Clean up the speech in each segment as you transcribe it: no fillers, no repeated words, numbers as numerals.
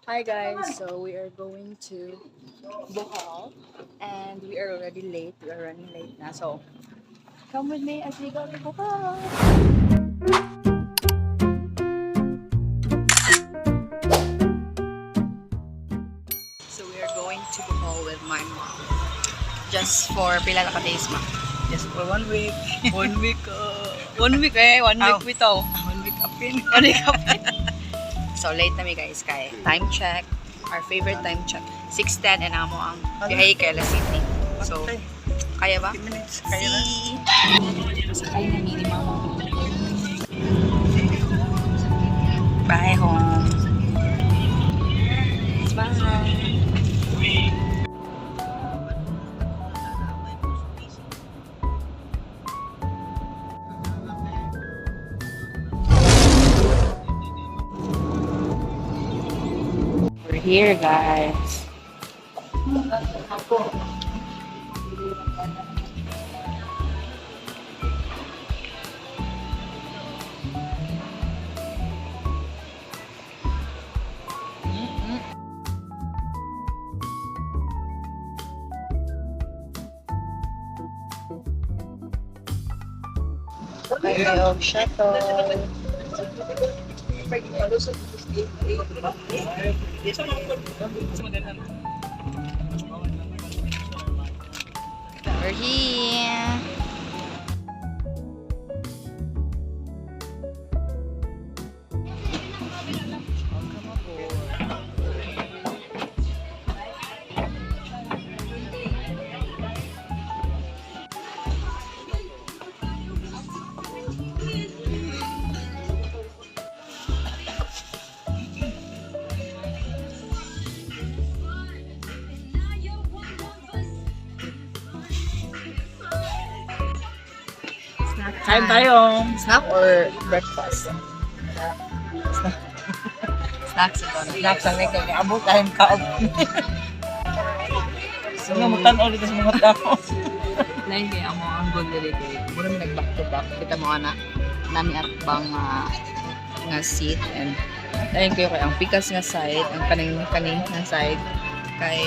Hi guys, so we are going to Bohol and we are already late. We are running late na. So come with me as we go to Bohol. So we are going to Bohol with my mom. Just for pila na ka days ma? Just for 1 week. 1 week. 1 week eh. 1 week bitaw. 1 week upin. 1 week kapit. So late na mi guys kay time check. Our favorite time check. 6:10 and amo ang biyahe kay La City. So kaya ba? 50 minutes. Kaya na. Sakay na ni mama. Bye home. Bye. We're here, guys. Kayo shuttle. We're here. Kain tayo. Snack or breakfast? Snacks ito. Snacks ang ikaw. Abot tayong kaog. So, namutan ulit sa mga tao. Lain kaya mo ang goal dili kay mura mi nag back to back kita mo ana nami at bang nga seat and lain kayo kay ang pikas nga side ang kaning nga side kay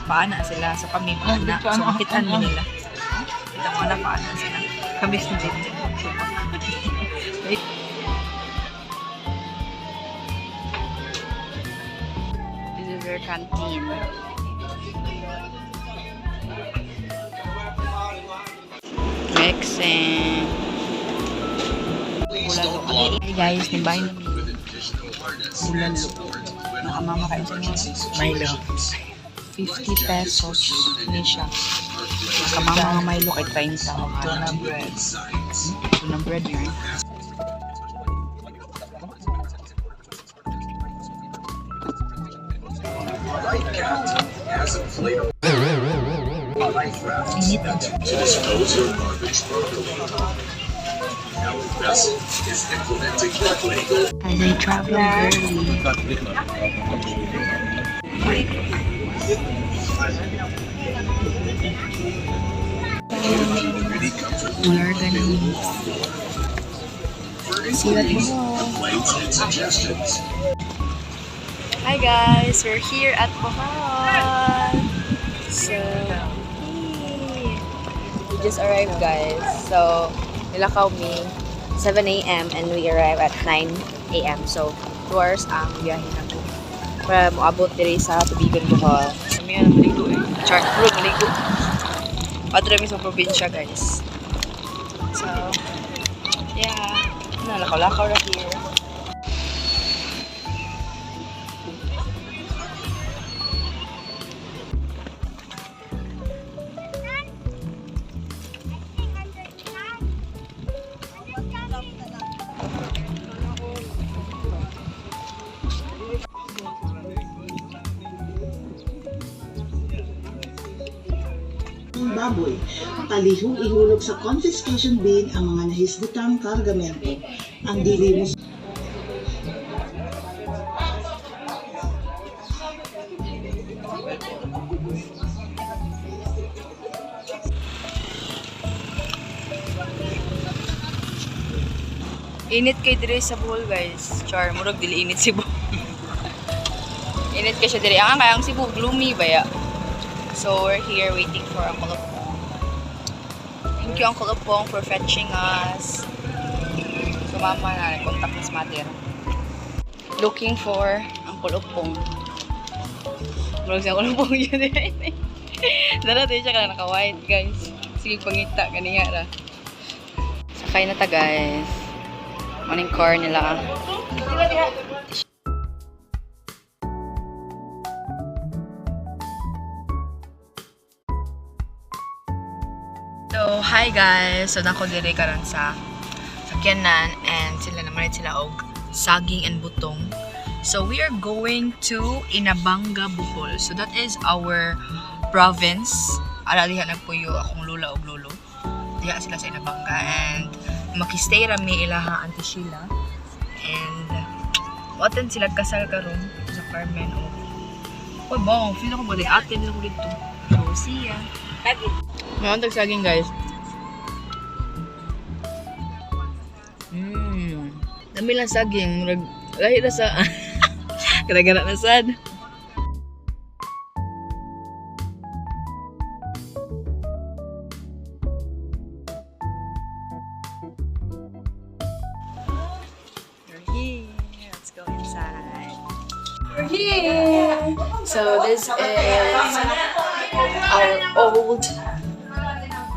paana sila so kami paana so makitaan mo nila kita mo na paana sila kami din. This is their canteen. Mixing. Bulalo. Hey guys, nibay na mi. Bulalo. Nakamama kayo sa inyo. Milo. 50 pesos ni siya. Nakamama nga Milo kay 30. Tuna bread. Tuna bread yun. Init. To dispose your garbage properly. Our vessel is implementing legal. As I travel early. We are gonna see what we Complaints and suggestions. Hi guys, we're here at Bohol. So, we just arrived guys. So, nilakaw mi 7 a.m. and we arrive at 9 a.m. So, 2 hours ang biyahe namin. Para moabot diri sa Tubigan, Bohol. Kami na maligo eh. Char, bro, maligo. Padre mi sa probinsya guys. So, yeah. Nalakaw-lakaw na here. Baboy. Palihong ihulog sa confiscation bin ang mga nahisgutang kargamento. Ang dili mo Init kay dire sa Bohol guys. Char, murag dili init si Bohol. Init ka siya diri. Ang kayang Cebu, gloomy ba ya? So, we're here waiting for Uncle Opong. Thank you, Uncle Opong, for fetching us. So, mama na, contact us mother. Looking for Uncle Opong. Vlog si Uncle Opong yun eh. Darating siya ka na naka-white, guys. Sige, pangita, kaniya ra. Sakay na ta, guys. Maning car nila. So, hi guys! So, nako dire karon sa sakyanan and sila naman sila og saging and butong. So, we are going to Inabanga, Bohol. So, that is our province. Ara diha nagpuyo akong lula og lolo. Diha sila sa Inabanga and makistay rami ilaha Auntie Sheila. And waten sila kasal karon sa Carmen o. Oy, bang, feel ko ba din atin nila ko dito. So, see ya. May ontag saging, guys. Dami lang saging. Lahi na sa... Gara-gara na sad. We're here. Let's go inside. We're here. So this is our old...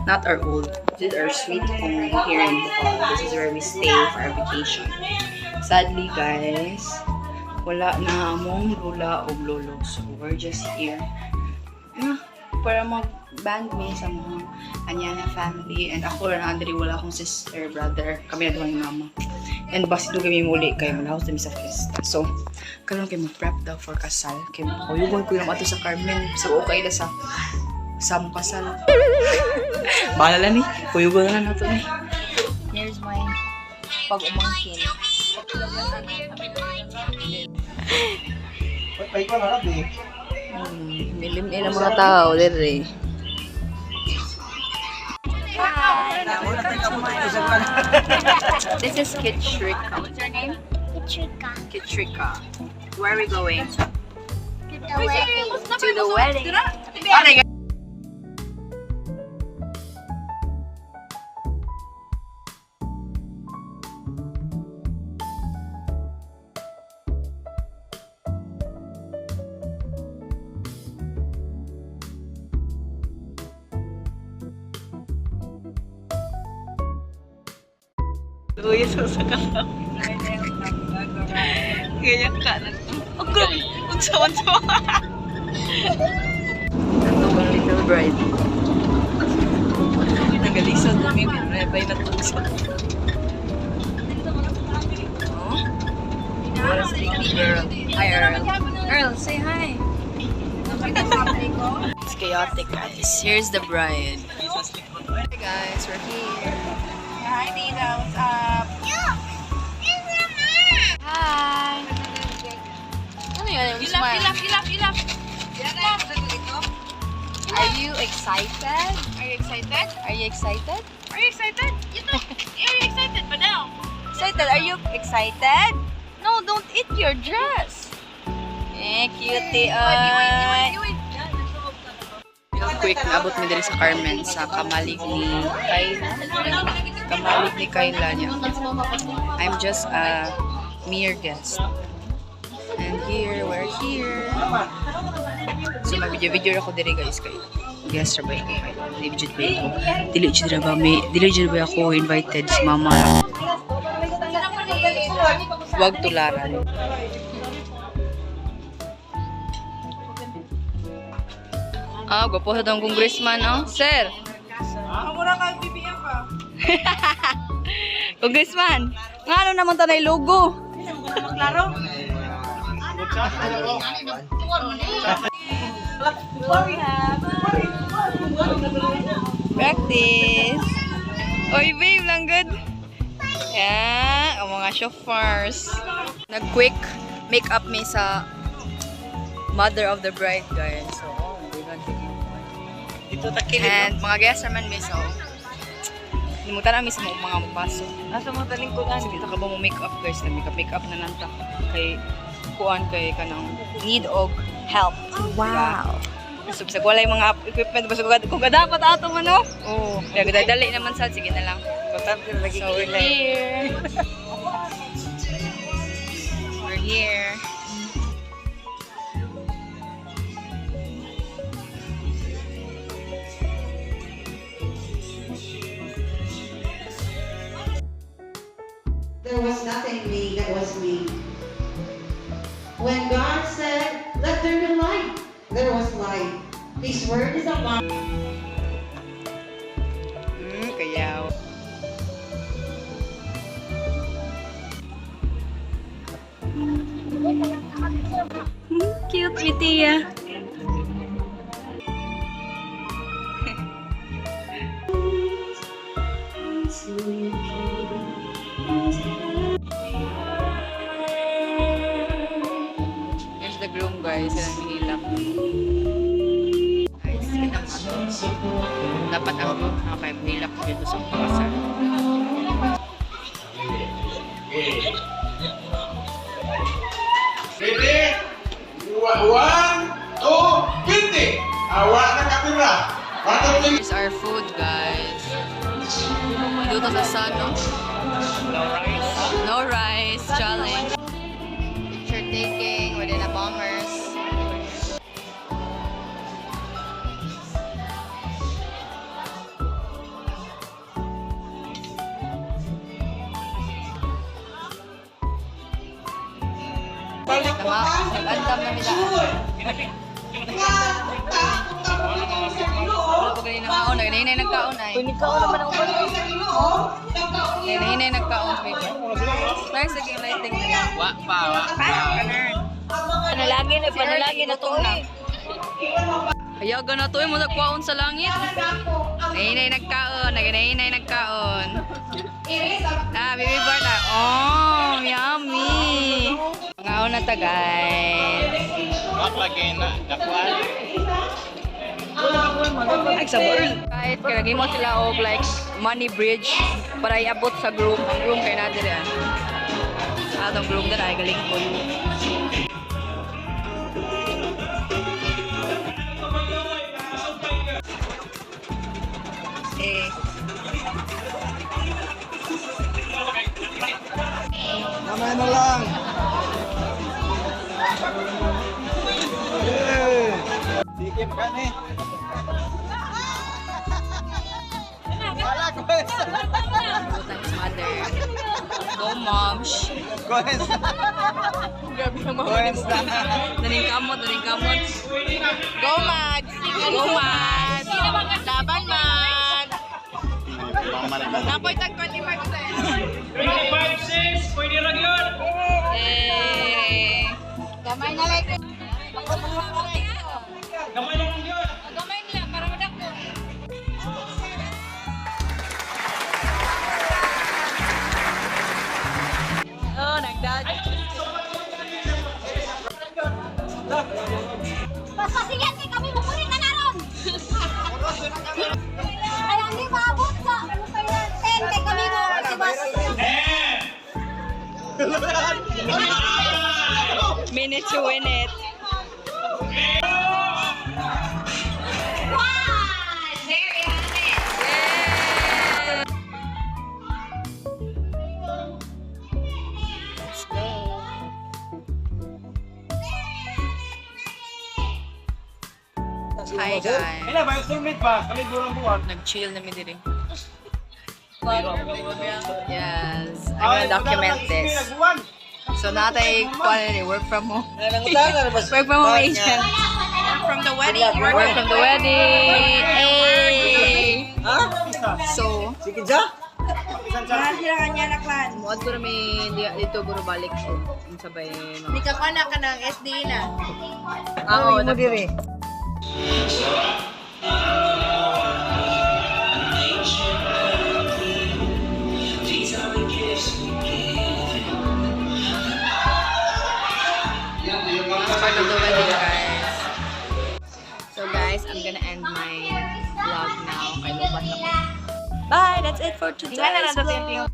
Not our old. This is our sweet home here in Bohol. This is where we stay for our vacation. Sadly, guys, wala na among lula o lolo. So, we're just here para mag-band me sa mga Anyana family. And ako rin, Andre, wala akong sister, brother. Kami na duwang yung mama. And basi doon kami muli kayo. Malahos kami sa fiesta. So, karoon kayo mag-prep daw for kasal. Kaya makuyugon ko yung ato sa Carmen. So, okay na sa kasal. Bahala lang eh. Kuyugon na nato eh. Here's my pag-umangkin. Milim nila mga tao, dere. Hi! This is Kitrika. What's your name? Kitrika. Kitrika. Where are we going? To the wedding. To the wedding. Okay, Luya sa sakalaw. Ganyan ka na. Ang grabe. Ang sawan-sawa. Ito ang little bride. Nagalisod kami. May natugso. Oh? What a sleepy girl. Hi, Earl. Earl, say hi. It's chaotic, guys. Here's the bride. Hey guys, we're here. Hi, Nina. What's up? Hi! Ano yun? Yung smile? Ilap. Are you excited? Are you excited? Are you excited? Are you excited? Are you excited ba now? Excited? Are you excited? No, don't eat your dress. Cutie. Quick, naabot mi diri sa Carmen sa kamalig ni Kayla niya. I'm just a mere guest. And here, we're here. So, mag-video ako diri guys kay guest ra ba ko kay dili jud ba ako invited si mama. Wag tularan. Gwapo sa tong congressman, oh. Sir! Ako na kang BBM pa. Congressman! Nga ano naman tanay logo? Klaro? Practice! Oy, babe, lang good. Yeah, ang mga chauffeurs. Nag-quick make-up me sa mother of the bride, guys. So, oh my God. Dito takilid. And mga guests naman, miss, so, limutan namin sa mga magpaso. Nasa mga talingkudan. Dito ka ba mo make-up, guys? Make-up na lang ta. Kay kuan kay kanang need og help. Wow. So, bisag walay mga equipment, basta kung dapat ato man, no? Oo. Kaya dali naman sa, sige na lang. So, we're here. We're here. There was nothing me that was me. When God said, let there be light, there was light. His word is a lamp. Kayaw. Cute, mi Tia. Here's the groom, guys. Yan ang hinilap. Guys, kita mo. Dapat ang groom na kayo hinilap dito sa pasar. Ready? 1, 2, 20. Awak na kamera. Here's our food, guys. Dito sa sun, no? No rice challenge. Picture taking within a bombers. Nag-andam na nila. Wala pa ganyan nakaon. Naghinay nagkaon ay. Nagkaon naman ang ulo. Naghinay nagkaon. Thanks sa game lighting nila. Wak pa. Panalagi na to na. Ayaga na to mo nagkaon sa langit. Naghinay nagkaon. Naghinay nagkaon. Baby bird. Oh, yummy. Ngaon na ta, guys. Maglagay na. Dakuan. Ay, sa world. Kahit kaya mo sila og like money bridge para iabot sa group. Ang group kay natin yan. Atong group na ay galing po. Mamaya na lang. Sige, magani. Thanks, mother. Go, moms. Coins. Grabe naman. Coins na. Daling kamot. Go, Mads. Go, Mads. Laban, Mads. Napoy tag 25%. 25-6, pwede rin yun. Eh. Gamay na like. Gamay lang yun. Gamay nila para madako. Oh, nagdag. Basta sige, kami mukulit na naroon. Ay, hindi maabot sa 10, kay kami mo si Bas. Minute to win it. Hi guys. Kailan ba yung summit ba? Kami durang buwan. Nag-chill na mi diri. Yes, I'm gonna document this. So natay quality work from home. Work from home agent. From the wedding. Work from the wedding. Hey. So, Sige dyan. Saan sila kanya na klan? muad ko rami dito buro balik ko. Sabay Hindi ka pa na ka ng SD na. ako na diri. Part of the wedding, guys. So guys, I'm gonna end my vlog now. Kay lubat ako. Bye! That's it for today's vlog.